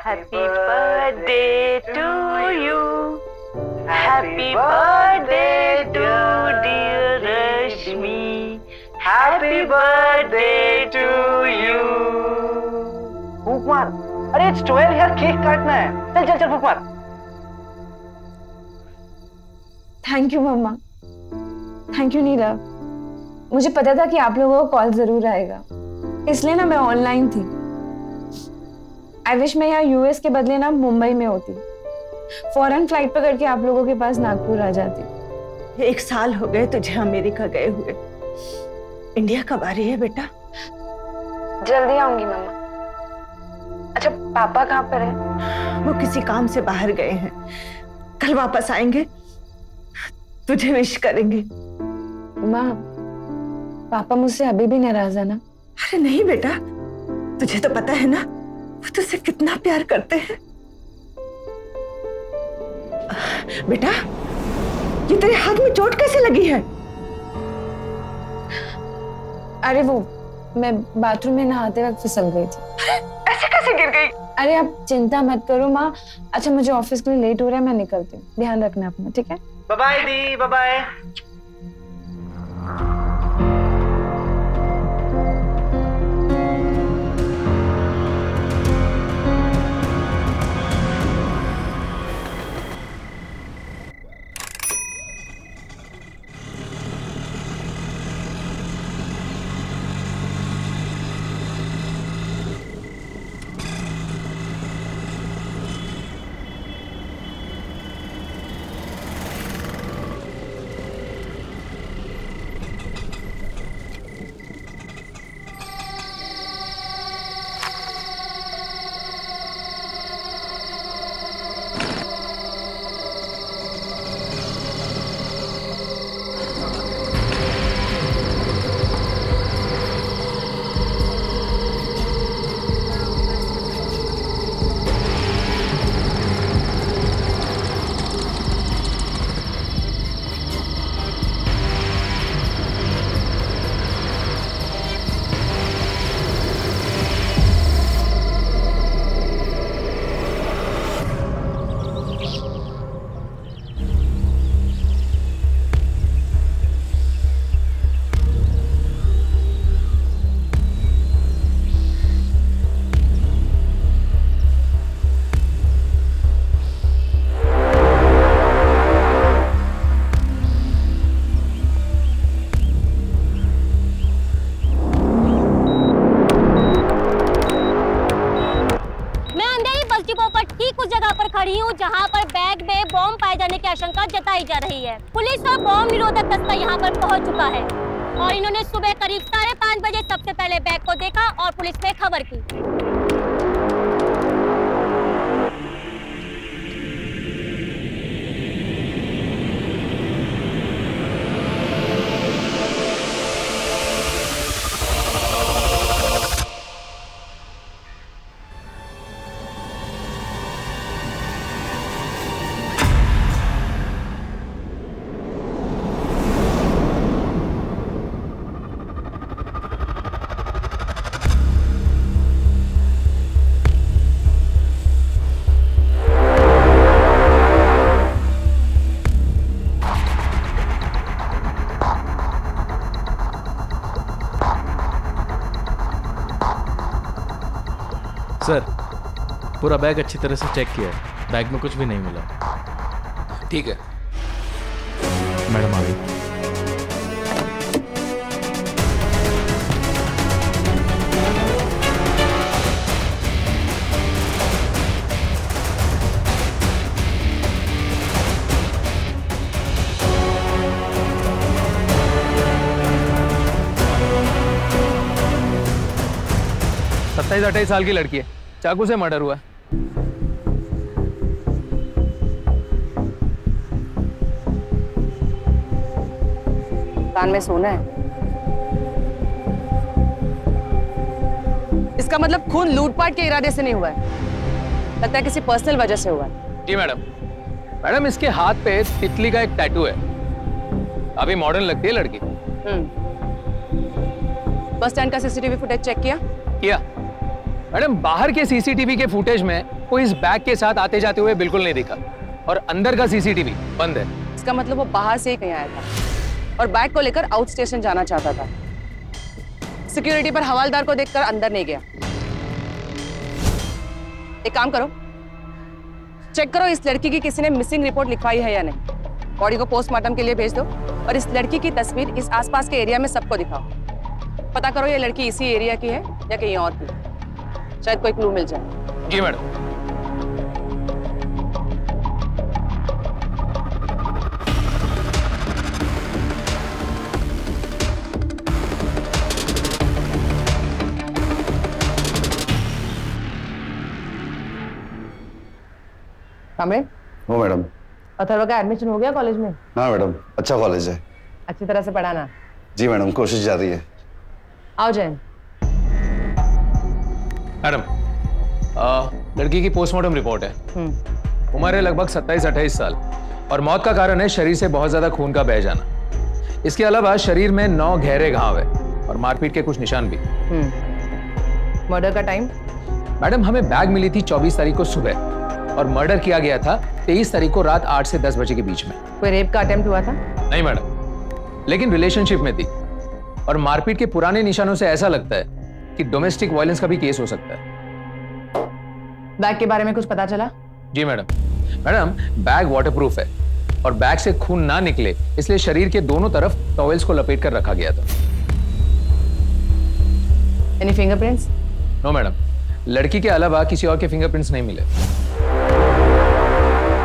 Happy birthday to you. Happy birthday to dear Rashmi. Happy birthday to you. फूंक मार। अरे it's 12 यार, cake काटना है। चल चल चल फूंक मार। थैंक यू मम्मा। Thank you Nirav. मुझे पता था कि आप लोगों को कॉल जरूर आएगा, इसलिए ना मैं ऑनलाइन थी। आई विश मैं यहाँ यूएस के बदले ना मुंबई में होती, फौरन फ्लाइट पकड़ के आप लोगों के पास नागपुर आ जाती। 1 साल हो गए तुझे अमेरिका गए हुए। इंडिया कब आ रही है बेटा? जल्दी आऊंगी मम्मा। अच्छा पापा कहाँ पर है? वो किसी काम से बाहर गए हैं, कल वापस आएंगे, तुझे विश करेंगे। माँ, पापा मुझसे अभी भी नाराज है ना? अरे नहीं बेटा, तुझे तो पता है ना वो तुझसे कितना प्यार करते हैं। बेटा, ये तेरे हाथ में चोट कैसे लगी है? अरे वो मैं बाथरूम में नहाते वक्त फिसल गई थी। ऐसे कैसे गिर गई? अरे आप चिंता मत करो माँ। अच्छा मुझे ऑफिस के लिए लेट हो रहा है, मैं निकलती हूँ। ध्यान रखना अपना, ठीक है? बाय बाय दी, बाय बाय। जहां पर बैग में बॉम्ब पाए जाने की आशंका जताई जा रही है। पुलिस और बॉम्ब निरोधक दस्ता यहां पर पहुंच चुका है और इन्होंने सुबह करीब 5:30 बजे सबसे पहले बैग को देखा और पुलिस में खबर की। सर, पूरा बैग अच्छी तरह से चेक किया है, बैग में कुछ भी नहीं मिला। ठीक है मैडम आ गई। सत्ताईस 28 साल की लड़की है, चाकू से मर्डर हुआ। कान में सोना है। इसका मतलब खून लूटपाट के इरादे से नहीं हुआ है, लगता है किसी पर्सनल वजह से हुआ है। जी मैडम। मैडम इसके हाथ पे तितली का एक टैटू है, अभी मॉडर्न लगती है लड़की। बस स्टैंड का सीसीटीवी फुटेज चेक किया? किया। मैडम बाहर के सीसीटीवी के फुटेज में कोई इस बैग के साथ आते जाते हुए बिल्कुल नहीं दिखा और अंदर का सीसीटीवी बंद है। इसका मतलब वो बाहर से ही कहीं आया था और बैग को लेकर आउट स्टेशन जाना चाहता था। सिक्योरिटी पर हवालदार को देखकर अंदर नहीं गया। एक काम करो, चेक करो इस लड़की की किसी ने मिसिंग रिपोर्ट लिखवाई है या नहीं। बॉडी को पोस्टमार्टम के लिए भेज दो और इस लड़की की तस्वीर इस आसपास के एरिया में सबको दिखाओ। पता करो ये लड़की इसी एरिया की है या कहीं और की, शायद कोई क्लू मिल जाए। जी मैडम। कामरे? हो मैडम। अथर्व का एडमिशन हो गया कॉलेज में? हाँ मैडम, अच्छा कॉलेज है। अच्छी तरह से पढ़ाना। जी मैडम, कोशिश जारी है। आओ जैन। मैडम लड़की की पोस्टमार्टम रिपोर्ट है। उम्र है लगभग 27-28 साल और मौत का कारण है शरीर से बहुत ज्यादा खून का बह जाना। इसके अलावा शरीर में 9 गहरे घाव है और मारपीट के कुछ निशान भी। मर्डर का टाइम? मैडम हमें बैग मिली थी 24 तारीख को सुबह और मर्डर किया गया था 23 तारीख को रात 8 से 10 बजे के बीच में। कोई रेप का अटेम्प्ट हुआ था? नहीं मैडम, लेकिन रिलेशनशिप में थी और मारपीट के पुराने निशानों से ऐसा लगता है कि डोमेस्टिक वायलेंस का भी केस हो सकता है। बैग के बारे में कुछ पता चला? जी मैडम। मैडम बैग वाटरप्रूफ है और बैग से खून ना निकले इसलिए शरीर के दोनों तरफ टॉवेल्स को लपेट कर रखा गया था। Any fingerprints? नो मैडम, लड़की के अलावा किसी और के फिंगरप्रिंट्स नहीं मिले।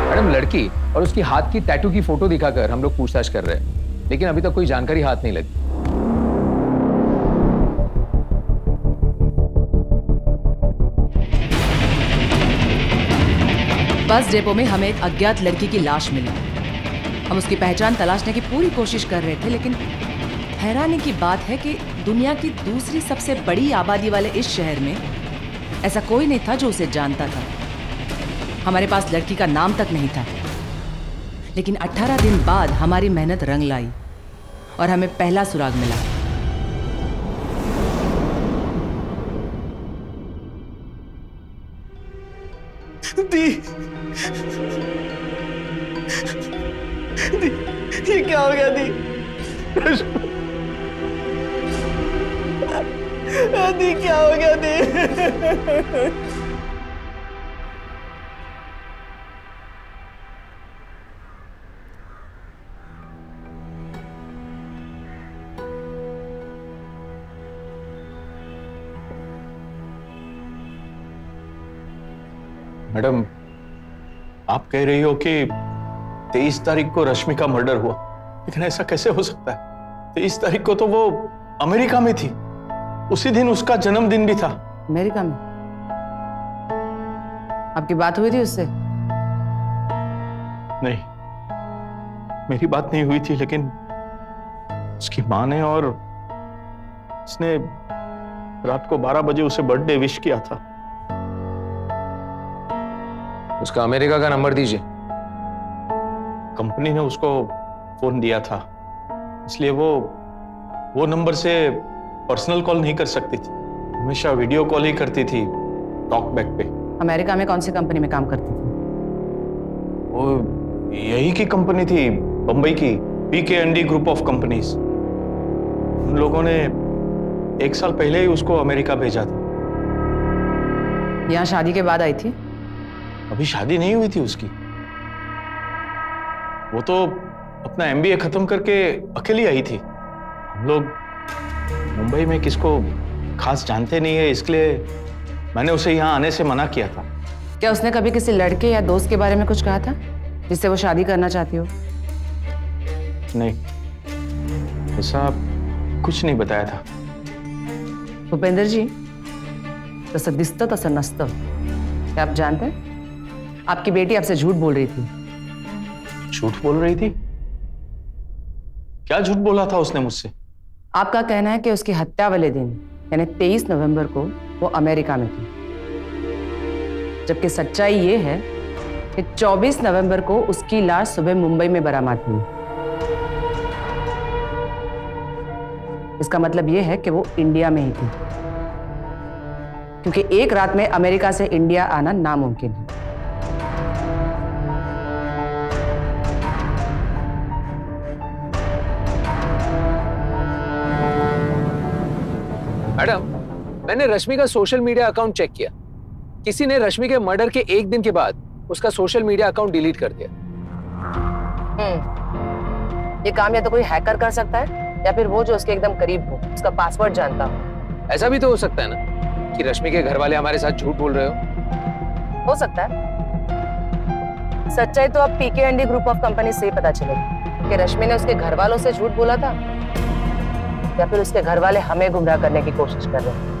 मैडम लड़की और उसकी हाथ की टैटू की फोटो दिखाकर हम लोग पूछताछ कर रहे हैं, लेकिन अभी तक कोई जानकारी हाथ नहीं लगी। बस डेपो में हमें एक अज्ञात लड़की की लाश मिली। हम उसकी पहचान तलाशने की पूरी कोशिश कर रहे थे, लेकिन हैरानी की बात है कि दुनिया की दूसरी सबसे बड़ी आबादी वाले इस शहर में ऐसा कोई नहीं था जो उसे जानता था। हमारे पास लड़की का नाम तक नहीं था, लेकिन 18 दिन बाद हमारी मेहनत रंग लाई और हमें पहला सुराग मिला। दी, ये क्या हो गया दी? दी क्या हो गया दी? मैडम आप कह रही हो कि 23 तारीख को रश्मि का मर्डर हुआ, लेकिन ऐसा कैसे हो सकता है? 23 तारीख को तो वो अमेरिका में थी, उसी दिन उसका जन्मदिन भी था। अमेरिका में? आपकी बात हुई थी उससे? नहीं, मेरी बात नहीं हुई थी, लेकिन उसकी माँ ने और उसने रात को 12 बजे उसे बर्थडे विश किया था। उसका अमेरिका का नंबर दीजिए। कंपनी ने उसको फोन दिया था, इसलिए वो नंबर से पर्सनल कॉल नहीं कर सकती थी, हमेशा वीडियो कॉल ही करती थी टॉक बैक पे। अमेरिका में कौन सी कंपनी में काम करती थी? वो यही की कंपनी थी, बंबई की PK&D ग्रुप ऑफ कंपनीज। उन लोगों ने 1 साल पहले ही उसको अमेरिका भेजा था। यहाँ शादी के बाद आई थी? अभी शादी नहीं हुई थी उसकी, वो तो अपना MBA खत्म करके अकेली आई थी। हम लोग मुंबई में किसको खास जानते नहीं है, इसलिए मैंने उसे यहाँ आने से मना किया था। क्या उसने कभी किसी लड़के या दोस्त के बारे में कुछ कहा था जिससे वो शादी करना चाहती हो? नहीं, ऐसा कुछ नहीं बताया था। भूपेंद्र जी, तसं दिसतं तसं नसतं, क्या आप जानते हैं? आपकी बेटी आपसे झूठ बोल रही थी। झूठ बोल रही थी? क्या झूठ बोला था उसने मुझसे? आपका कहना है कि उसकी हत्या वाले दिन यानी 23 नवंबर को वो अमेरिका में थी, जबकि सच्चाई ये है कि 24 नवंबर को उसकी लाश सुबह मुंबई में बरामद हुई। इसका मतलब ये है कि वो इंडिया में ही थी। क्योंकि एक रात में अमेरिका से इंडिया आना नामुमकिन है। मैडम, मैंने रश्मि का सोशल मीडिया अकाउंट चेक किया। किसी ने रश्मि के मर्डर के एक दिन के बाद उसका सोशल मीडिया अकाउंट डिलीट कर दिया। ये काम या तो कोई हैकर कर सकता है या फिर वो जो उसके एकदम करीब हो, उसका पासवर्ड जानता हो। ऐसा भी तो हो सकता है ना कि रश्मि के घर वाले हमारे साथ झूठ बोल रहे हो सकता है। सच्चाई तो अब पीकेएनडी ग्रुप ऑफ कंपनी से ही पता चलेगी कि रश्मि ने उसके घर वालों से झूठ बोला था या फिर उसके घर वाले हमें गुमराह करने की कोशिश कर रहे हैं।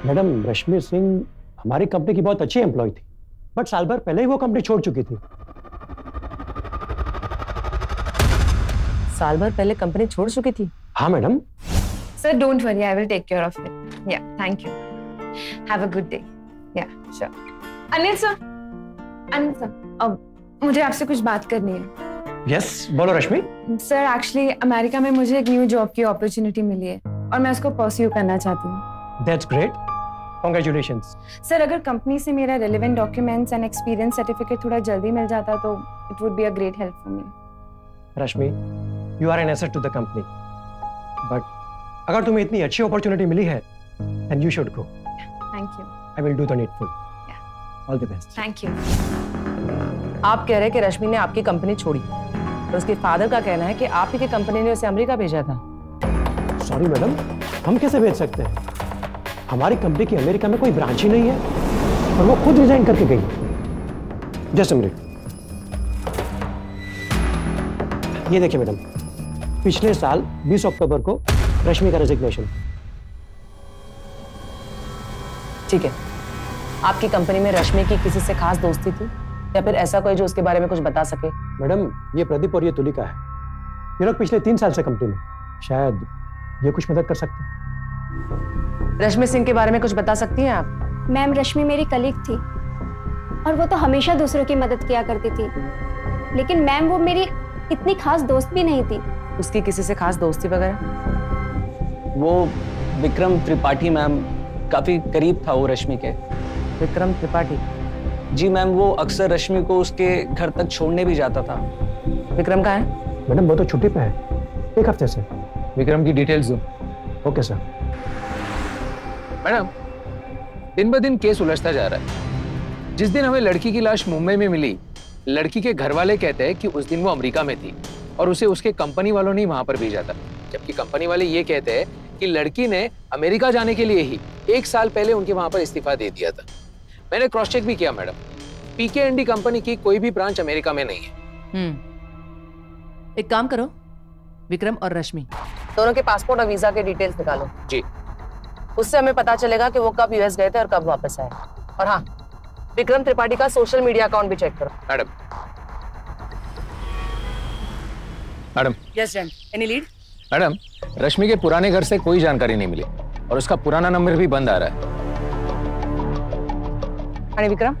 मैडम, रश्मि सिंह हमारी कंपनी की बहुत अच्छी एम्प्लॉय थी, बट साल भर पहले ही वो कंपनी छोड़ चुकी थी। साल भर पहले कंपनी छोड़ चुकी थी? हाँ madam. Sir, don't worry, I will take care of it. Yeah, thank you. Have a good day. Yeah, sure. Anil sir, अब मुझे आपसे कुछ बात करनी है। Yes, बोलो रश्मि। सर, एक्चुअली अमेरिका में मुझे एक न्यू जॉब की अपॉर्चुनिटी मिली है और मैं उसको परस्यू करना चाहती हूँ। That's great. Congratulations. सर, अगर कंपनी से मेरा relevant documents and experience certificate थोड़ा जल्दी मिल जाता तो it would be a great help for me. Rashmi, you are an asset to the company. But अगर तुम्हें इतनी अच्छी अपॉर्चुनिटी मिली है, then you should go. Thank you. I will do the needful. Yeah. All the best. Thank you. आप कह रहे हैं कि रश्मि ने आपकी कंपनी छोड़ी, तो उसके फादर का कहना है कि आप ही की कंपनी ने उसे अमेरिका भेजा था। सॉरी मैडम, हम कैसे भेज सकते हैं? हमारी कंपनी की अमेरिका में कोई ब्रांच ही नहीं है और वो खुद रिजाइन करके गई। Just a minute. ये देखिए मैडम, पिछले साल 20 अक्टूबर को रश्मि का रेजिग्नेशन। ठीक है, आपकी कंपनी में रश्मि की किसी से खास दोस्ती थी या फिर ऐसा कोई जो उसके बारे में कुछ बता सके? मैडम, ये प्रदीप और ये तुलिका है। ये लोग पिछले 3 साल से कंपनी में, शायद ये कुछ मदद कर सकते हैं। रश्मि सिंह के बारे में कुछ बता सकती हैं आप? मैम, रश्मि मेरी कलीग थी और वो तो हमेशा दूसरों की मदद किया करती थी, लेकिन मैम वो मेरी इतनी खास दोस्त भी नहीं थी। उसकी किसी से खास दोस्ती वगैरह? वो विक्रम त्रिपाठी मैम, काफी करीब था वो रश्मि के। विक्रम त्रिपाठी? जी मैम, वो अक्सर रश्मि को उसके घर तक छोड़ने भी जाता था। विक्रम कहाँ है? मैडम, वो तो छुट्टी पे है, 1 हफ्ते से। विक्रम की डिटेल्स दो। Okay sir. मैडम, दिन ब दिन केस उलझता जा रहा है। जिस दिन हमें लड़की की लाश मुंबई में मिली, लड़की के घर वाले कहते हैं कि उस दिन वो अमेरिका में थी और उसे उसके कंपनी वालों ने वहां पर भेजा था, जबकि कंपनी वाले ये कहते हैं कि लड़की ने अमेरिका जाने के लिए ही 1 साल पहले उनके वहां पर इस्तीफा दे दिया था। मैंने क्रॉस चेक भी किया मैडम, पीकेएनडी कंपनी की कोई भी ब्रांच अमेरिका में नहीं है। एक काम करो, विक्रम और रश्मि दोनों के पासपोर्ट और वीजा के डिटेल्स निकालो। जी। उससे हमें पता चलेगा कि वो कब यूएस गए थे और कब वापस आए। और हाँ, विक्रम त्रिपाठी का सोशल मीडिया अकाउंट भी चेक करो। Madam. Madam. Yes Jain, any lead? Madam, Rashmi के पुराने घर से कोई जानकारी नहीं मिली और उसका पुराना नंबर भी बंद आ रहा है। अरे विक्रम?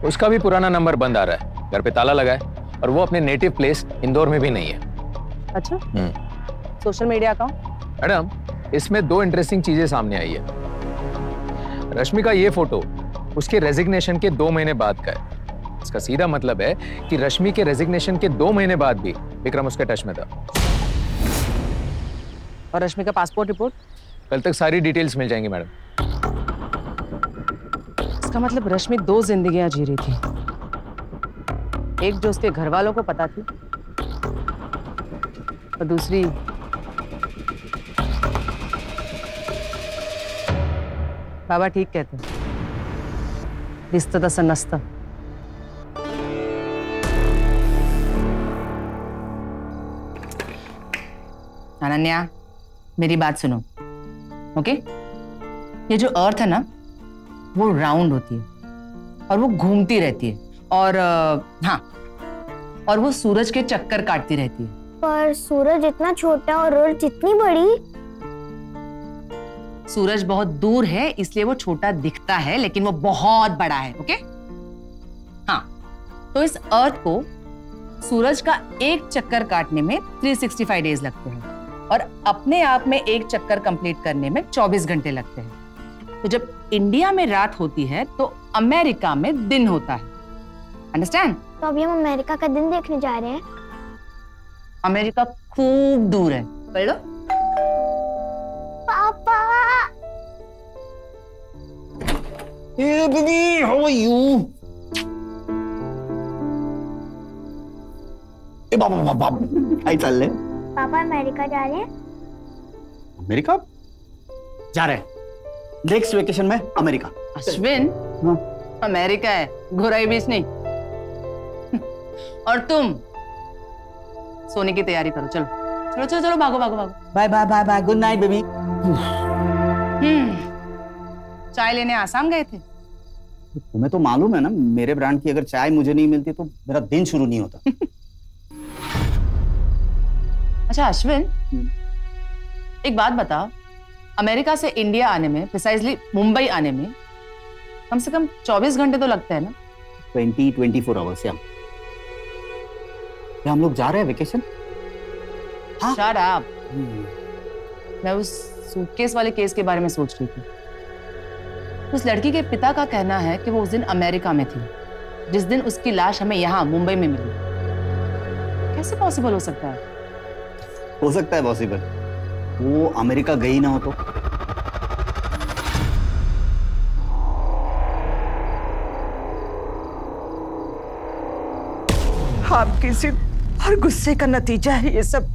उसका भी पुराना नंबर बंद आ रहा है, घर पे ताला लगा है और वो अपने नेटिव प्लेस इंदौर में भी नहीं है। अच्छा। Social media account? मैडम, इसमें 2 इंटरेस्टिंग चीजें सामने आई है। रश्मि का ये फोटो उसके रेजिग्नेशन के 2 महीने बाद का है। इसका सीधा मतलब है कि रश्मि के रेजिग्नेशन के 2 महीने बाद भी विक्रम उसके टच में था। और रश्मि का पासपोर्ट रिपोर्ट? कल तक सारी डिटेल्स मिल जाएंगी मैडम। इसका मतलब रश्मि 2 जिंदगियां जी रही थी, एक जो उसके घर वालों को पता थी और दूसरी बाबा ठीक कहते हैं, रिश्ता तसा नस्ता। अनन्या, मेरी बात सुनो, ओके? ये जो अर्थ है ना, वो राउंड होती है और वो घूमती रहती है और हाँ, और वो सूरज के चक्कर काटती रहती है। पर सूरज इतना छोटा और अर्थ इतनी बड़ी। सूरज बहुत दूर है इसलिए वो छोटा दिखता है, लेकिन वो बहुत बड़ा है। ओके? हाँ, तो इस अर्थ को सूरज का एक चक्कर काटने में 365 डेज लगते हैं और अपने आप में एक चक्कर कंप्लीट करने में 24 घंटे लगते हैं। तो जब इंडिया में रात होती है तो अमेरिका में दिन होता है। अंडरस्टैंड? तो अभी हम अमेरिका का दिन देखने जा रहे हैं। अमेरिका खूब दूर है, पढ़ लो। पापा। Hey baby, how are you? ए बाबा आई चल ले। पापा अमेरिका जा रहे हैं। अमेरिका जा रहे हैं नेक्स्ट वेकेशन में अमेरिका। अश्विन, अमेरिका है, घोराई बीच नहीं। और तुम सोने की तैयारी करो। चलो चलो चलो चलो, भागो भागो भागो। Bye bye bye bye, good night baby. चाय लेने आसाम गए थे? तुम्हें तो मालूम है ना, मेरे ब्रांड की अगर चाय मुझे नहीं मिलती तो मेरा दिन शुरू नहीं होता। अच्छा अश्विन, एक बात बताओ, अमेरिका से इंडिया आने में, प्रिसाइजली मुंबई आने में कम से कम 24 घंटे तो लगते हैं ना? 24 आवर्स। क्या हम लोग जा रहे हैं वेकेशन? हाँ? Shut up. मैं उस सूटकेस वाले केस के बारे में सोच रही थी। उस लड़की के पिता का कहना है कि वो उस दिन अमेरिका में थी जिस दिन उसकी लाश हमें यहाँ मुंबई में मिली। कैसे पॉसिबल हो सकता है? हो सकता है पॉसिबल, वो अमेरिका गई ना हो तो। आपकी जिद और गुस्से का नतीजा है ये सब।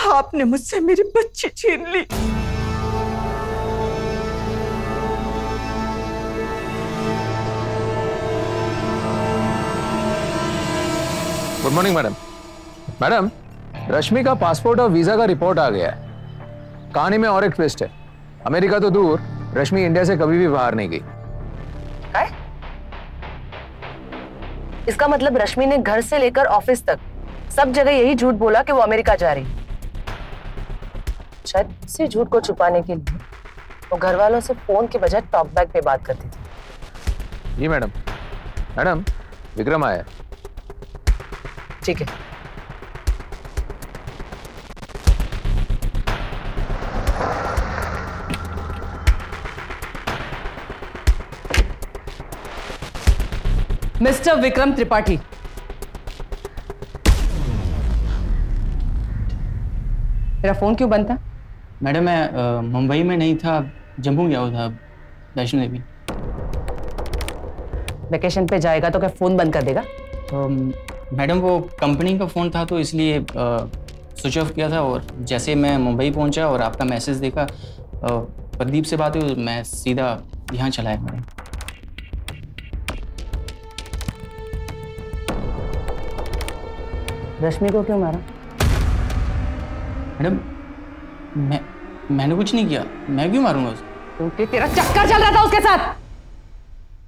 आपने मुझसे मेरी बच्ची छीन ली। Good morning madam. Madam, Rashmi का पासपोर्ट और वीजा का रिपोर्ट आ गया है। कहानी में और एक ट्विस्ट है। अमेरिका तो दूर, रश्मि इंडिया से कभी भी बाहर नहीं गई। इसका मतलब रश्मि ने घर से लेकर ऑफिस तक सब जगह यही झूठ बोला कि वो अमेरिका जा रही। शायद इसी झूठ को छुपाने के लिए वो घर वालों से फोन के बजाय टॉक बैक पे बात करती थी। जी मैडम। मैडम, विक्रम आया। ठीक है। मिस्टर विक्रम त्रिपाठी, तेरा फोन क्यों बंद था? मैडम मैं मुंबई में नहीं था, जम्मू गया हुआ था वैष्णो देवी। वेकेशन पे जाएगा तो क्या फोन बंद कर देगा? मैडम वो कंपनी का फ़ोन था तो इसलिए स्विच ऑफ किया था, और जैसे मैं मुंबई पहुंचा और आपका मैसेज देखा, प्रदीप से बात हुई, मैं सीधा यहाँ चला आया। मैडम रश्मि को क्यों मारा? मैडम मैंने कुछ नहीं किया, मैं क्यों मारूंगा उसे? क्योंकि तेरा चक्कर चल रहा था उसके साथ।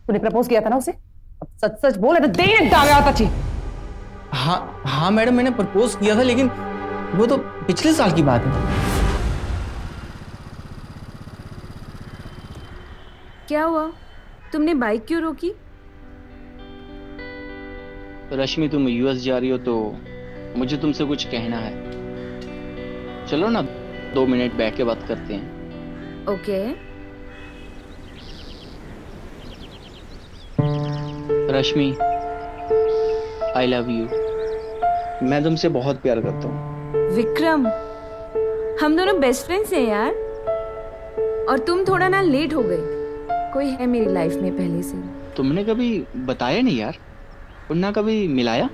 तूने प्रपोज किया था ना उसे? अब सच सच बोले तो दे डागा था। हाँ मैडम, मैंने प्रपोज किया था, लेकिन वो तो पिछले साल की बात है। क्या हुआ? तुमने बाइक क्यों रोकी? रश्मि तुम यूएस जा रही हो तो मुझे तुमसे कुछ कहना है। चलो ना 2 मिनट बैठ के बात करते हैं। Okay. Rashmi, I love you. मैं तुमसे बहुत प्यार करता हूँ। विक्रम, हम दोनों बेस्ट फ्रेंड्स हैं यार। और तुम थोड़ा ना लेट हो गए। कोई है मेरी लाइफ में पहले से। तुमने कभी बताया नहीं यार, और ना कभी मिलाया।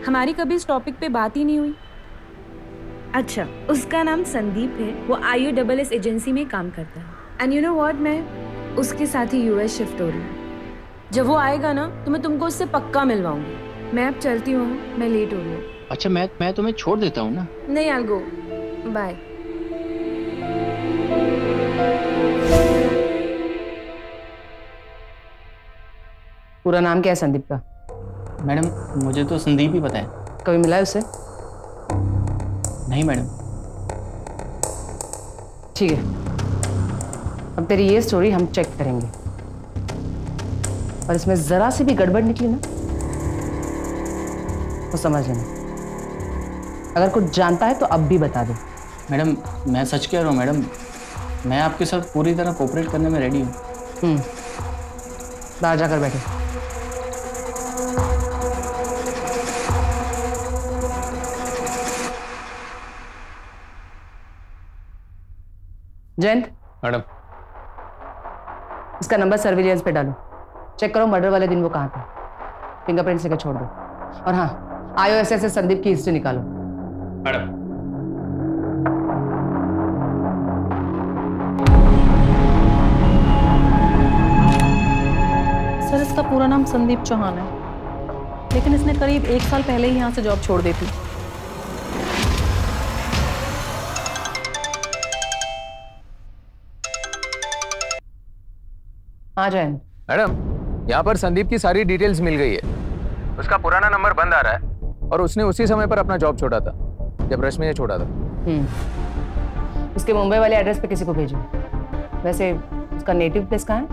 हमारी कभी इस टॉपिक पे बात ही नहीं हुई। अच्छा, उसका नाम संदीप है, वो IUSS एजेंसी में काम करता है। एंड यू नो व्हाट, मैं उसके साथ ही US शिफ्ट हो रही हूँ। जब वो आएगा ना तो मैं तुमको उससे पक्का मिलवाऊंगी। मैं अब चलती हूँ, मैं लेट हो रही हूँ। अच्छा, मैं तुम्हें छोड़ देता हूँ ना। नहीं, I'll go. बाय। पूरा नाम क्या है संदीप का? मैडम मुझे तो संदीप ही पता है। कभी मिला है उससे? नहीं मैडम। ठीक है, अब तेरी ये स्टोरी हम चेक करेंगे और इसमें जरा सी भी गड़बड़ निकली ना तो समझ लेना। अगर कुछ जानता है तो अब भी बता दे। मैडम मैं सच कह रहा हूँ मैडम, मैं आपके साथ पूरी तरह कोऑपरेट करने में रेडी हूँ। बाहर जाकर बैठे। जयंत मैडम, इसका नंबर सर्विलियंस पे डालो, चेक करो मर्डर वाले दिन वो कहाँ था, फिंगरप्रिंट लेकर छोड़ दो। और हाँ, आईओएसएस से संदीप की हिस्ट्री निकालो। मैडम। सर इसका पूरा नाम संदीप चौहान है, लेकिन इसने करीब 1 साल पहले ही यहाँ से जॉब छोड़ दी थी। हाँ जयंत। मैडम, यहाँ पर संदीप की सारी डिटेल्स मिल गई है। उसका पुराना नंबर बंद आ रहा है और उसने उसी समय पर अपना जॉब छोड़ा था जब रश्मि ने छोड़ा था। उसके मुंबई वाले एड्रेस पे किसी को भेजो। वैसे उसका नेटिव प्लेस कहाँ है?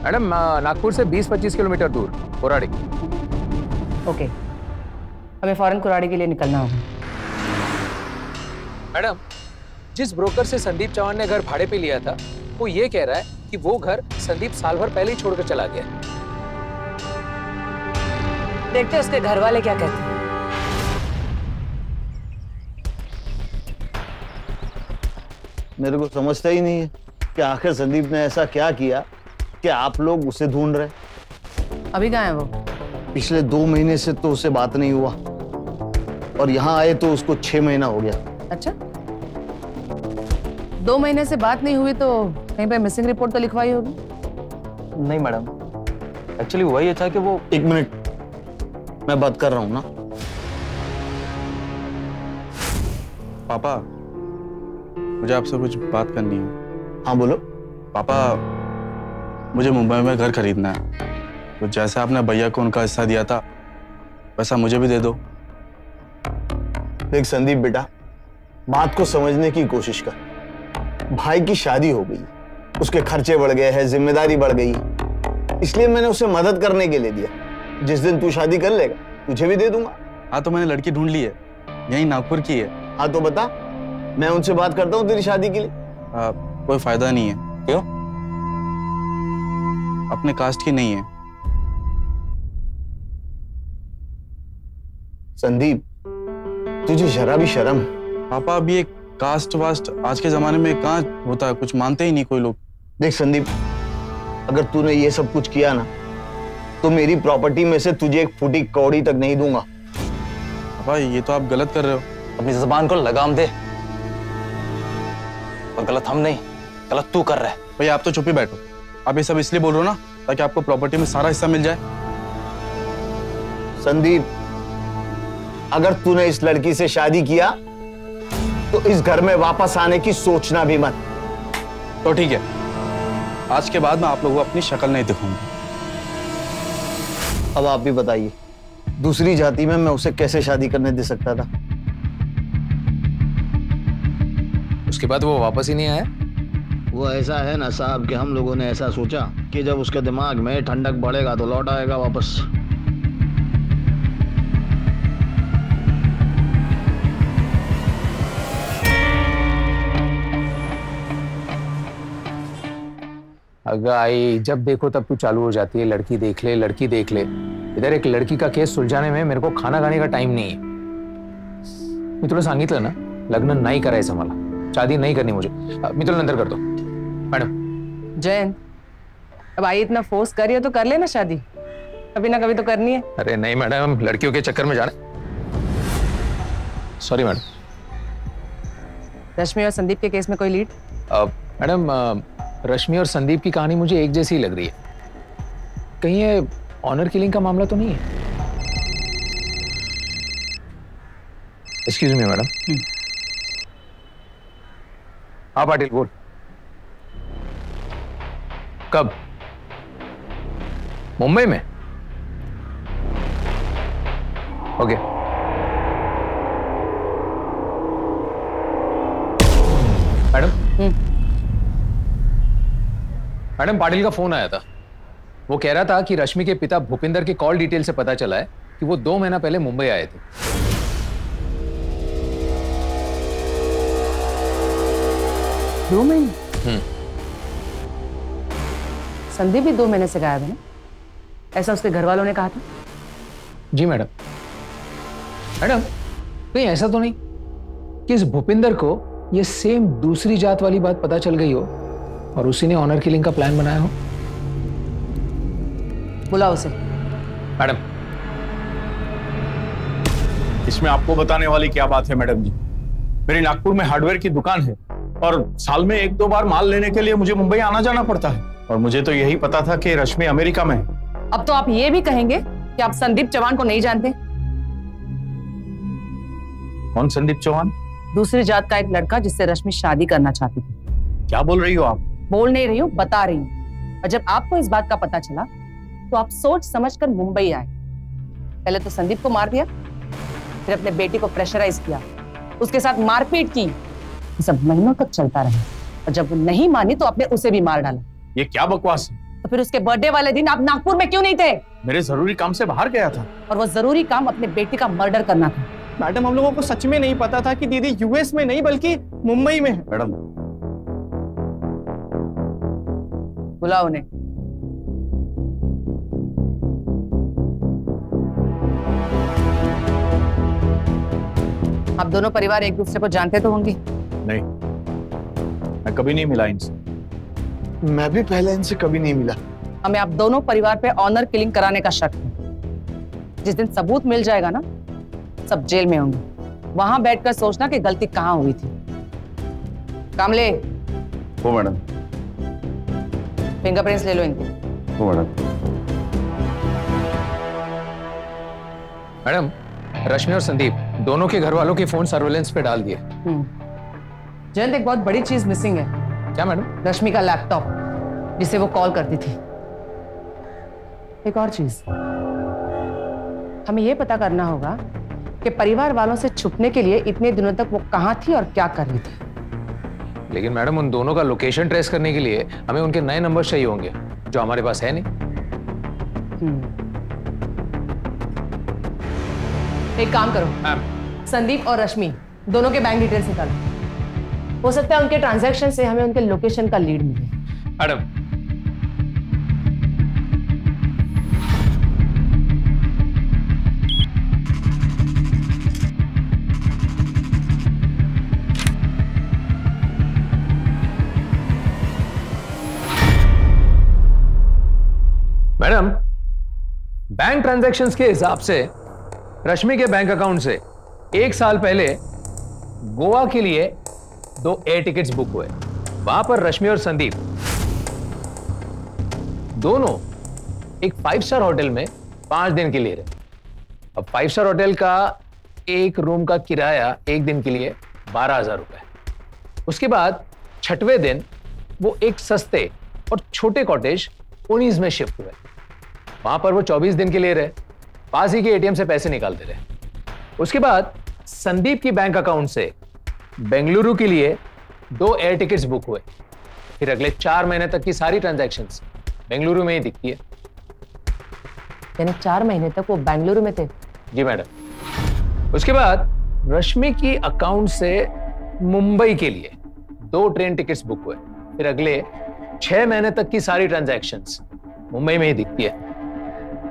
मैडम, नागपुर से 20-25 किलोमीटर दूर, कुराड़ी। ओके, हमें फौरन कुराड़ी के लिए निकलना होगा। मैडम, जिस ब्रोकर से संदीप चौहान ने घर भाड़े पे लिया था वो ये कह रहा है कि वो घर संदीप साल भर पहले ही छोड़कर चला गया। देखते हैं उसके घर वाले क्या कहते हैं। मेरे को समझता ही नहीं है कि आखिर संदीप ने ऐसा क्या किया कि आप लोग उसे ढूंढ रहे। अभी कहाँ है वो? पिछले 2 महीने से तो उससे बात नहीं हुआ और यहाँ आए तो उसको 6 महीना हो गया। अच्छा, 2 महीने से बात नहीं हुई तो कहीं पे मिसिंग रिपोर्ट तो लिखवाई होगी? नहीं मैडम, एक्चुअली वही था कि वो। 1 मिनट, मैं बात कर रहा हूँ ना। पापा, मुझे आपसे कुछ बात करनी है। हाँ बोलो। पापा, मुझे मुंबई में घर खरीदना है, तो जैसे आपने भैया को उनका हिस्सा दिया था वैसा मुझे भी दे दो। देख संदीप बेटा, बात को समझने की कोशिश कर। भाई की शादी हो गई, उसके खर्चे बढ़ गए हैं, जिम्मेदारी बढ़ गई, इसलिए मैंने उसे मदद करने के लिए दिया। जिस दिन तू शादी कर लेगा तुझे भी दे दूंगा। हाँ तो मैंने लड़की ढूंढ ली है, यही नागपुर की है। हाँ तो बता, मैं उनसे बात करता हूँ तेरी शादी के लिए। कोई फायदा नहीं है। क्यों? अपने कास्ट की नहीं है। संदीप, तुझे जरा भी शर्म? पापा, अभी एक कास्ट वास्ट आज के जमाने में कहाँ होता है, कुछ मानते ही नहीं कोई लोग। देख संदीप, अगर तूने ये सब कुछ किया ना तो मेरी प्रॉपर्टी में से तुझे 1 फुटी कौड़ी तक नहीं दूंगा। पापा, ये तो आप गलत कर रहे हो। अपनी जुबान को लगाम दे। और गलत हम नहीं, गलत तू कर रहा है। भैया आप तो चुप ही बैठो। आप ये सब इसलिए बोल रहे हो ना ताकि आपको प्रॉपर्टी में सारा हिस्सा मिल जाए। संदीप, अगर तूने इस लड़की से शादी किया तो इस घर में वापस आने की सोचना भी मत। तो ठीक है, आज के बाद मैं आप लोगों को अपनी शक्ल नहीं दिखाऊंगा। अब आप भी बताइए, दूसरी जाति में मैं उसे कैसे शादी करने दे सकता था? उसके बाद वो वापस ही नहीं आया। वो ऐसा है ना साहब कि हम लोगों ने ऐसा सोचा कि जब उसके दिमाग में ठंडक बढ़ेगा तो लौट आएगा वापस। अगर आई जब देखो तब तू चालू हो जाती है, लड़की देख ले, लड़की देख ले। इधर एक लड़की का केस सुलझाने में मेरे को खाना खाने का टाइम नहीं है। मी तुला सांगितलं ना, लग्न नहीं करायचं मला, शादी नहीं करनी मुझे। मी तुला नंतर करतो। मैडम। जयंत, अब आई इतना फोर्स कर रही हो तो कर लेना शादी, कभी ना कभी तो करनी है। अरे नहीं मैडम, लड़कियों के चक्कर में जाने। Sorry madam. रश्मि और संदीप के केस में कोई लीड? मैडम, रश्मि और संदीप की कहानी मुझे एक जैसी लग रही है। कहीं ये ऑनर किलिंग का मामला तो नहीं है? Excuse me madam. हाँ पाटिल बोल। कब? मुंबई में? ओके। मैडम मैडम, पाटिल का फोन आया था। वो कह रहा था कि रश्मि के पिता भूपिंदर के कॉल डिटेल से पता चला है कि वो 2 महीना पहले मुंबई आए थे। दो महीने? संदीप भी 2 महीने से गायब है ना, ऐसा उसके घर वालों ने कहा था। जी मैडम। मैडम, कहीं ऐसा तो नहीं कि इस भूपिंदर को ये सेम दूसरी जात वाली बात पता चल गई हो और उसी ने ऑनर किलिंग का प्लान बनाया हो? बुलाओ उसे। मैडम, इसमें आपको बताने वाली क्या बात है मैडम जी? मेरी नागपुर में हार्डवेयर की दुकान है और साल में 1-2 बार माल लेने के लिए मुझे मुंबई आना जाना पड़ता है, और मुझे तो यही पता था कि रश्मि अमेरिका में है। अब तो आप ये भी कहेंगे कि आप संदीप चौहान को नहीं जानते? कौन संदीप चौहान? दूसरी जात का एक लड़का जिससे रश्मि शादी करना चाहती थी। क्या बोल रही हो आप? बोल नहीं रही हूँ, बता रही हूँ। और जब आपको इस बात का पता चला तो आप सोच समझकर मुंबई आए। पहले तो संदीप को मार दिया, फिर अपने बेटी को प्रेशराइज किया, उसके साथ मारपीट की। सब महीनों तक चलता रहा और जब वो नहीं मानी तो आपने उसे भी मार डाला। ये क्या बकवास है? तो फिर उसके बर्थडे वाले दिन आप नागपुर में क्यों नहीं थे? मेरे जरूरी काम से बाहर गया था। और वो जरूरी काम अपने बेटी का मर्डर करना था। मैडम, हम लोगों को सच में नहीं पता था कि दीदी यूएस में नहीं बल्कि मुंबई में है। मैडम, बुलाओ उन्हें। आप दोनों परिवार एक दूसरे को जानते तो होंगे? नहीं, मैं कभी नहीं मिला इनसे। मैं भी पहले इनसे कभी नहीं मिला। हमें आप दोनों परिवार पे ऑनर किलिंग कराने का शक है। जिस दिन सबूत मिल जाएगा ना, सब जेल में होंगे। वहां बैठकर सोचना कि गलती कहां हुई थी। कामले। वो मैडम। फिंगरप्रिंट्स ले लो इनके। वो मैडम। मैडम, रश्मि और संदीप दोनों के घर वालों के फोन सर्वेलेंस पे डाल दिए। जयंत, एक बहुत बड़ी चीज मिसिंग है। क्या मैडम? रश्मि का लैपटॉप, जिसे वो कॉल करती थी। एक और चीज, हमें यह पता करना होगा कि परिवार वालों से छुपने के लिए इतने दिनों तक वो कहां थी और क्या कर रही थी। लेकिन मैडम, उन दोनों का लोकेशन ट्रेस करने के लिए हमें उनके नए नंबर चाहिए होंगे, जो हमारे पास है नहीं। एक काम करो, संदीप और रश्मि दोनों के बैंक डिटेल्स निकालो। हो सकता है उनके ट्रांजैक्शन से हमें उनके लोकेशन का लीड मिले। मैडम, मैडम, बैंक ट्रांजैक्शंस के हिसाब से रश्मि के बैंक अकाउंट से 1 साल पहले गोवा के लिए 2 एयर टिकट्स बुक हुए। वहां पर रश्मि और संदीप दोनों एक 5 स्टार होटल में 5 दिन के लिए रहे। अब 5 स्टार होटल का एक रूम का किराया एक दिन के लिए 12,000 रुपए। उसके बाद 6वें दिन वो एक सस्ते और छोटे कॉटेज उनीज में शिफ्ट हुए। वहां पर वो 24 दिन के लिए रहे, पास ही के एटीएम से पैसे निकालते रहे। उसके बाद संदीप की बैंक अकाउंट से बेंगलुरु के लिए 2 एयर टिकट्स बुक हुए। फिर अगले 4 महीने तक की सारी ट्रांजैक्शंस बेंगलुरु में ही दिखती है। यानी 4 महीने तक वो बेंगलुरु में थे? जी मैडम। उसके बाद रश्मि की अकाउंट से मुंबई के लिए 2 ट्रेन टिकट्स बुक हुए। फिर अगले 6 महीने तक की सारी ट्रांजैक्शंस मुंबई में ही दिखती है।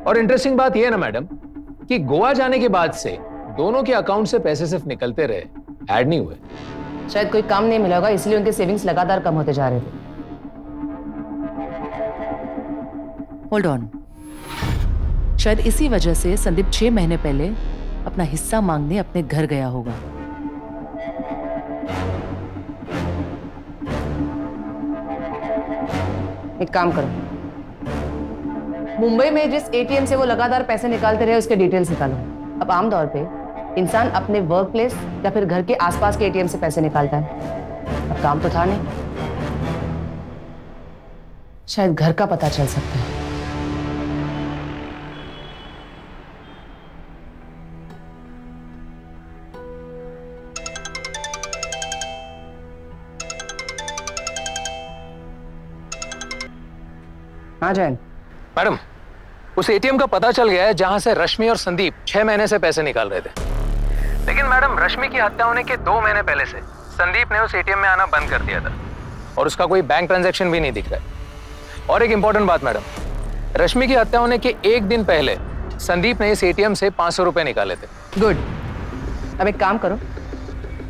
और इंटरेस्टिंग बात यह है ना मैडम कि गोवा जाने के बाद से दोनों के अकाउंट से पैसे सिर्फ निकलते रहे, ऐड नहीं हुए। शायद कोई काम नहीं मिला होगा, इसलिए उनके सेविंग्स लगातार कम होते जा रहे थे। होल्ड ऑन, शायद इसी वजह से संदीप 6 महीने पहले अपना हिस्सा मांगने अपने घर गया होगा। एक काम करो, मुंबई में जिस एटीएम से वो लगातार पैसे निकालते रहे उसके डिटेल्स निकालो। अब आमतौर पे इंसान अपने वर्क प्लेस या फिर घर के आसपास के एटीएम से पैसे निकालता है। अब काम तो था नहीं, शायद घर का पता चल सकता है। हाँ जैन। मैडम, उस एटीएम का पता चल गया है जहां से रश्मि और संदीप 6 महीने से पैसे निकाल रहे थे। लेकिन मैडम, रश्मि की हत्या होने के 2 महीने पहले से संदीप ने उस एटीएम में आना बंद कर दिया था और उसका कोई बैंक ट्रांजैक्शन भी नहीं दिख रहा है। और एक इंपॉर्टेंट बात मैडम, रश्मि की हत्या होने के 1 दिन पहले संदीप ने इस एटीएम से 500 रुपए निकाले थे। गुड। अब एक काम करो,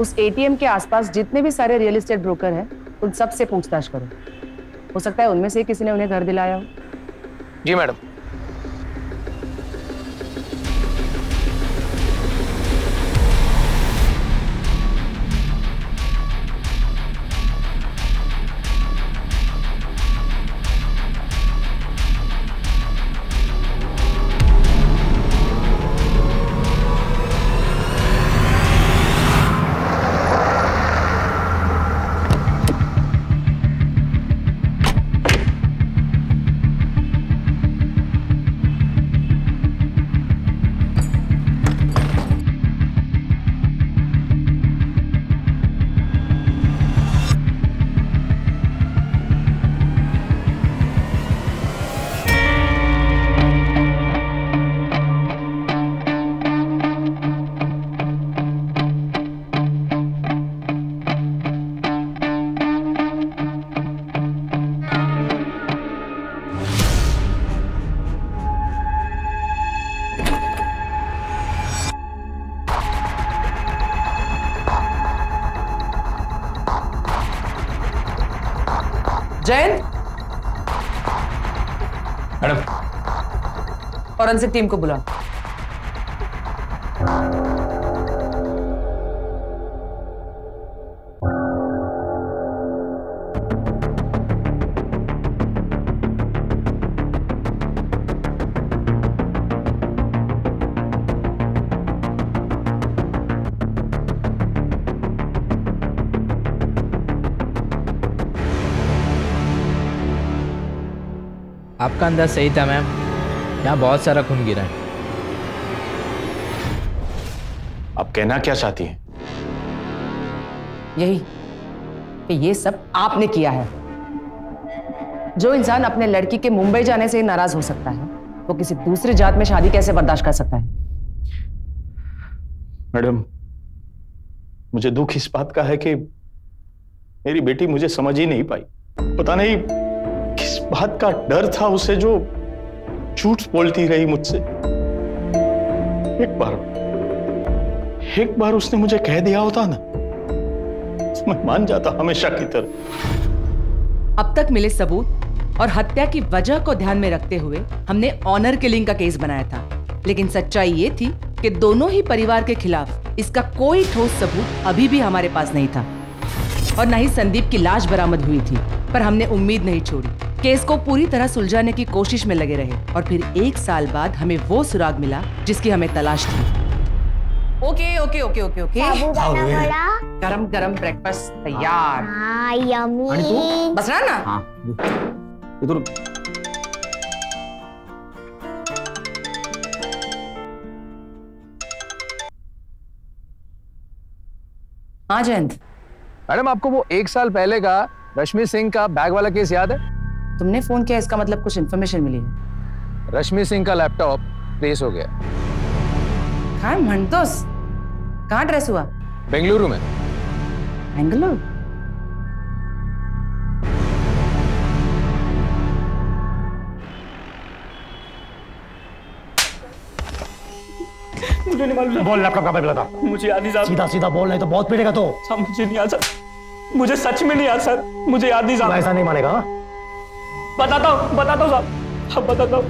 उस एटीएम के आसपास जितने भी सारे रियल एस्टेट ब्रोकर हैं उन सब से पूछताछ करो। हो सकता है उनमें से किसी ने उन्हें घर दिलाया हो। जी madam. Jayant, madam, forensic team को बुलाओ। आपका अंदाज सही था मैम, यहाँ बहुत सारा खून गिरा है। आप कहना क्या चाहती हैं? यही कि ये सब आपने किया है। जो इंसान अपने लड़की के मुंबई जाने से नाराज हो सकता है वो किसी दूसरी जात में शादी कैसे बर्दाश्त कर सकता है? मैडम, मुझे दुख इस बात का है कि मेरी बेटी मुझे समझ ही नहीं पाई। पता नहीं किस बात का डर था उसे जो झूठ बोलती रही मुझसे। एक बार उसने मुझे कह दिया होता ना तो मैं मान जाता हमेशा की तरह। अब तक मिले सबूत और हत्या की वजह को ध्यान में रखते हुए हमने ऑनर किलिंग का केस बनाया था, लेकिन सच्चाई ये थी कि दोनों ही परिवार के खिलाफ इसका कोई ठोस सबूत अभी भी हमारे पास नहीं था और न ही संदीप की लाश बरामद हुई थी। पर हमने उम्मीद नहीं छोड़ी, केस को पूरी तरह सुलझाने की कोशिश में लगे रहे और फिर 1 साल बाद हमें वो सुराग मिला जिसकी हमें तलाश थी। Okay okay okay okay okay. Sabudana vada, गरम गरम ब्रेकफास्ट तैयार। हाँ यम्मी। बस रहा ना? हाँ इधर। हाँ जयंत। मैडम, आपको वो 1 साल पहले का रश्मि सिंह का बैग वाला केस याद है? तुमने फोन किया, इसका मतलब कुछ इन्फॉर्मेशन मिली है? रश्मि सिंह का लैपटॉप ट्रेस हो गया। कहाँ म्हणतोस? कहाँ ट्रेस हुआ? बेंगलुरु में। बेंगलुरु? मुझे नहीं मालूम। बोल लैपटॉप कहाँ पे मिला था? मुझे याद नहीं साहब। सीधा सीधा बोल, नहीं तो बहुत पीटेगा तो। साहब मुझे नहीं याद सर, मुझे सच में नहीं याद सर, मुझे याद नहीं साहब। ऐसा नहीं मानेगा? बताता हूँ साहब, अब बताता हूँ।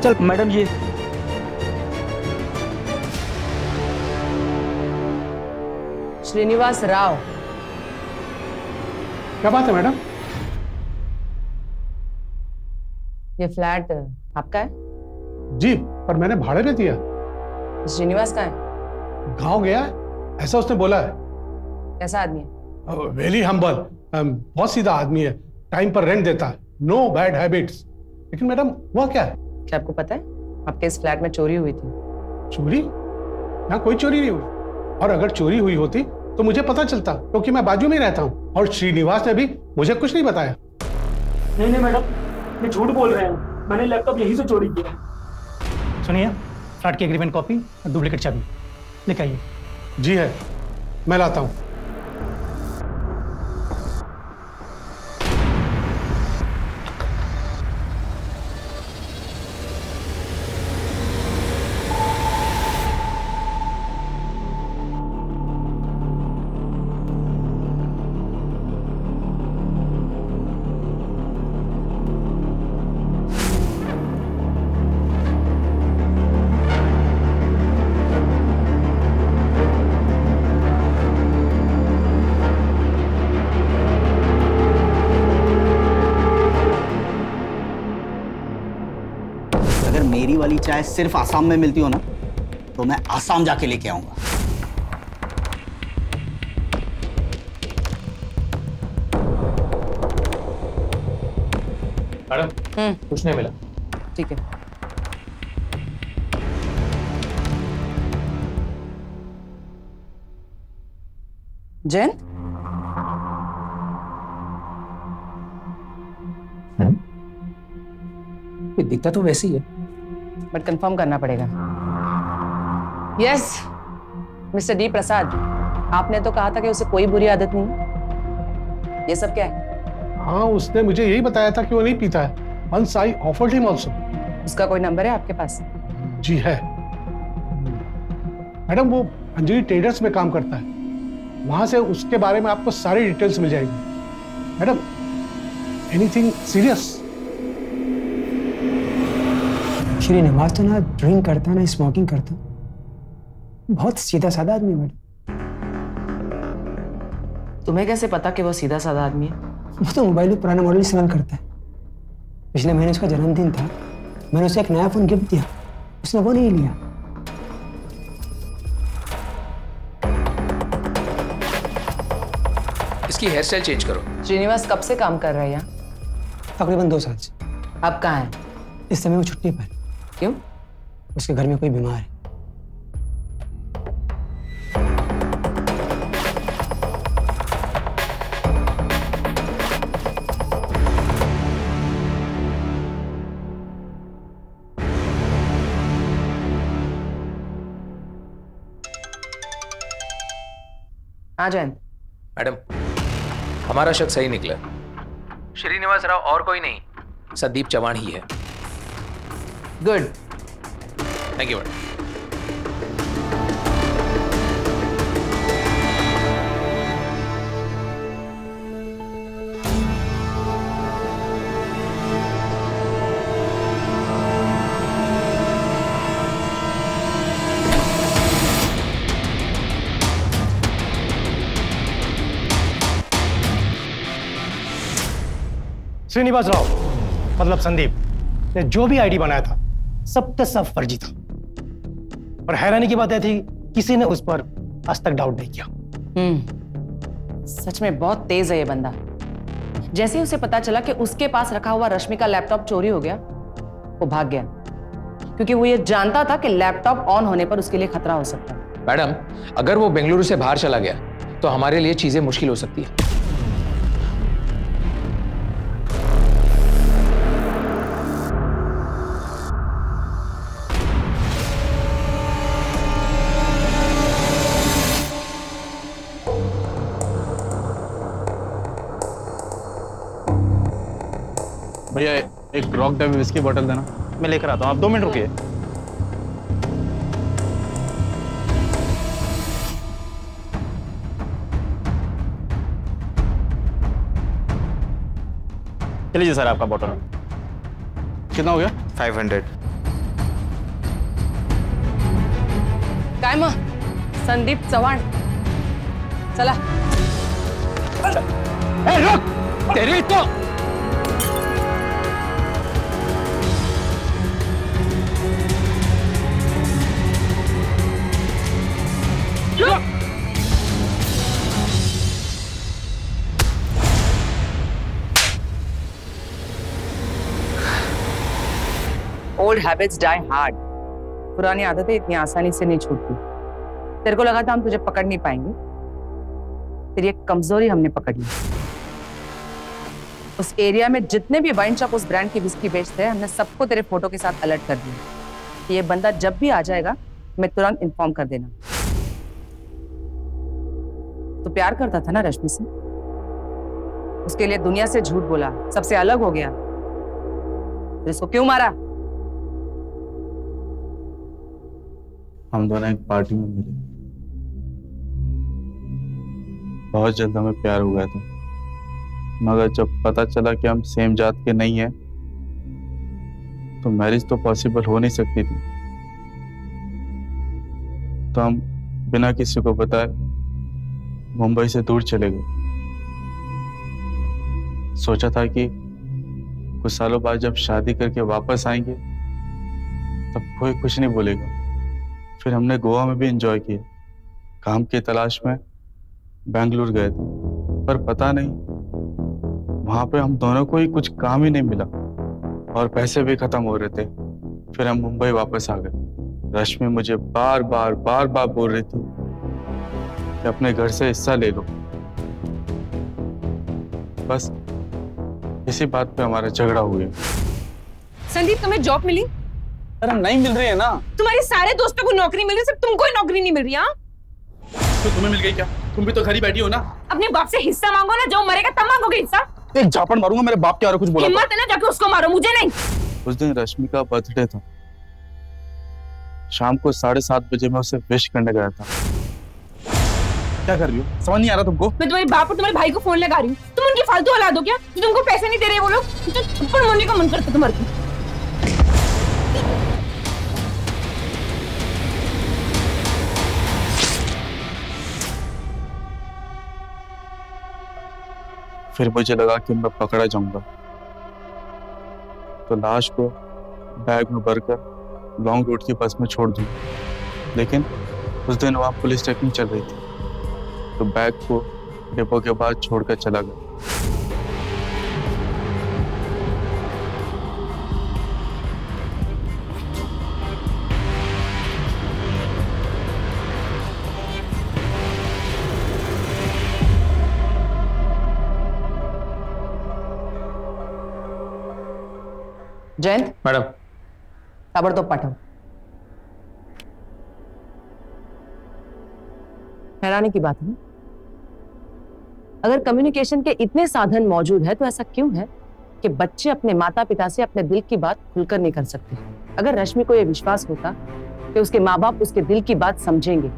चल मैडम, ये श्रीनिवास राव। क्या बात है मैडम? ये फ्लैट आपका है? जी, पर मैंने भाड़े पे दिया। श्रीनिवास कहाँ है? गांव गया है, ऐसा उसने बोला है। कैसा आदमी है? वेरी हम्बल, बहुत सीधा आदमी है, टाइम पर रेंट देता है, नो बैड हैबिट्स। लेकिन मैडम हुआ क्या है? क्या आपको पता है आपके इस फ्लैट में चोरी हुई थी? चोरी? यहाँ कोई चोरी नहीं हुई, और अगर चोरी हुई होती तो मुझे पता चलता, क्योंकि मैं बाजू में रहता हूँ, और श्रीनिवास ने भी मुझे कुछ नहीं बताया। नहीं मैडम, मैं झूठ बोल रहे हैं, मैंने लैपटॉप यहीं से चोरी किया। सुनिए, फ्लैट की एग्रीमेंट कॉपी और डुप्लीकेट चाबी लेकर आइए। जी है, मैं लाता हूँ। मेरी वाली चाय सिर्फ आसाम में मिलती हो ना, तो मैं आसाम जाके लेके आऊंगा। मैडम कुछ नहीं मिला। ठीक है। जैन, दिखता तो वैसे ही है, बट कंफर्म करना पड़ेगा। यस मिस्टर डी प्रसाद, आपने तो कहा था कि उसे कोई बुरी आदत नहीं है। ये सब क्या है? हाँ, उसने मुझे यही बताया था कि वो नहीं पीता है। Once I offered him also. उसका कोई नंबर है आपके पास? जी है मैडम, वो अंजलि ट्रेडर्स में काम करता है, वहां से उसके बारे में आपको सारी डिटेल्स मिल जाएगी। Madam, anything serious? श्रीनिवास तो ना ड्रिंक करता ना स्मोकिंग करता, बहुत सीधा साधा आदमी मैडम। तुम्हें कैसे पता कि वो सीधा साधा आदमी है? वो तो मोबाइल में पुराना मॉडल इस्तेमाल करता है। पिछले महीने उसका जन्मदिन था, मैंने उसे एक नया फोन गिफ्ट दिया, उसने वो नहीं लिया। इसकी हेयर स्टाइल चेंज करो। श्रीनिवास कब से काम कर रहा है यहाँ? तकरीबन 2 साल से। अब कहाँ है? इस समय वो छुट्टी पर। क्यों? उसके घर में कोई बीमार है। हाँ जयंत। मैडम, हमारा शक सही निकला। श्रीनिवास राव और कोई नहीं, संदीप चौहान ही है। Good, thank you madam. Shrinivas Rao मतलब संदीप ने जो भी आईडी बनाया था सब का सब फर्जी था, और हैरानी की बात यह थी किसी ने उस पर आज तक डाउट नहीं किया। सच में बहुत तेज है ये बंदा। जैसे ही उसे पता चला कि उसके पास रखा हुआ रश्मि का लैपटॉप चोरी हो गया, वो भाग गया, क्योंकि वो ये जानता था कि लैपटॉप ऑन होने पर उसके लिए खतरा हो सकता है। मैडम, अगर वो बेंगलुरु से बाहर चला गया तो हमारे लिए चीजें मुश्किल हो सकती है। भैया एक रॉक डबी विस्की बॉटल देना। मैं लेकर आता हूँ, आप 2 मिनट रुकिए। चलिए सर, आपका बॉटल कितना हो गया? 500। काय मग संदीप चव्हाण, चला। रुक, तेरी तो ओल्ड हैबिट्स डाई हार्ड। पुरानी आदतें इतनी आसानी से नहीं छूटती। तेरे को लगा था हम तुझे पकड़ नहीं पाएंगे, तेरी एक कमजोरी हमने पकड़ ली। उस एरिया में जितने भी वाइन शॉप उस ब्रांड की विस्की बेचते हैं, हमने सबको तेरे फोटो के साथ अलर्ट कर दिया कि ये बंदा जब भी आ जाएगा मैं तुरंत इन्फॉर्म कर देना। तो प्यार करता था ना रश्मि से, उसके लिए दुनिया से झूठ बोला, सबसे अलग हो गया, तो इसको क्यों मारा? हम दोनों एक पार्टी में मिले, बहुत जल्द हमें प्यार हो गया था, मगर जब पता चला कि हम सेम जात के नहीं हैं, तो मैरिज तो पॉसिबल हो नहीं सकती थी। तो हम बिना किसी को बताए मुंबई से दूर चले गए। सोचा था कि कुछ सालों बाद जब शादी करके वापस आएंगे तब कोई कुछ नहीं बोलेगा। फिर हमने गोवा में भी एंजॉय किया, काम की तलाश में बेंगलुरु गए थे, पर पता नहीं वहां पे हम दोनों को ही कुछ काम ही नहीं मिला और पैसे भी खत्म हो रहे थे। फिर हम मुंबई वापस आ गए। रश्मि मुझे बार बार बोल रही थी कि अपने घर से हिस्सा ले लो। बस इसी बात पे हमारा झगड़ा हुआ। संदीप, तुम्हें जॉब मिली? अरे नहीं मिल रही है ना। तुम्हारे सारे दोस्तों को नौकरी मिल रही, सिर्फ तुमको ही नौकरी नहीं मिल रही। हाँ, तो तुम्हें मिल गई क्या? तुम भी तो घर ही बैठी हो ना। अपने बाप से हिस्सा मांगो ना, जो मरेगा तब मांगोगे हिस्सा। एक झापड़ मारूंगा, मेरे बाप के बारे में कुछ बोला। हिम्मत है ना, जाके उसको मारो, मुझे नहीं। उस दिन रश्मि का बर्थडे था, शाम को 7:30 बजे मैं उसे विश करने गया था। क्या कर रही हो? समझ नहीं आ रहा तुमको? मैं तुम्हारे बाप और तुम्हारे भाई को फोन लगा रही हूँ। तुम उनकी फालतू औलाद हो क्या? तुमको पैसे नहीं दे रहे वो लोग, तो थप्पड़ मारने का मन करता तुम्हारे को। फिर मुझे लगा कि मैं पकड़ा जाऊंगा, तो लाश को बैग में भरकर लॉन्ग रूट की बस में छोड़ दूं। लेकिन उस दिन वहां पुलिस चेकिंग चल रही थी, तो बैग को डिपो के बाद छोड़कर चला गया। जयंत मैडम, ताबड़तोब पाठव। हैरानी की बात है, अगर कम्युनिकेशन के इतने साधन मौजूद है तो ऐसा क्यों है कि बच्चे अपने माता पिता से अपने दिल की बात खुलकर नहीं कर सकते? अगर रश्मि को यह विश्वास होता कि उसके माँ बाप उसके दिल की बात समझेंगे,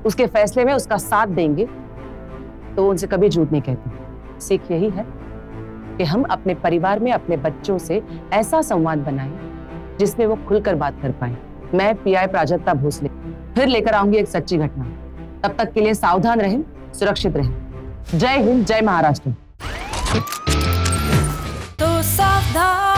उसके फैसले में उसका साथ देंगे, तो वो उनसे कभी झूठ नहीं कहती। सीख यही है कि हम अपने परिवार में अपने बच्चों से ऐसा संवाद बनाएं जिसमें वो खुलकर बात कर पाए। मैं पीआई प्राजक्ता भोसले फिर लेकर आऊंगी एक सच्ची घटना। तब तक के लिए सावधान रहें, सुरक्षित रहें। जय हिंद, जय महाराष्ट्र। तो सावधान।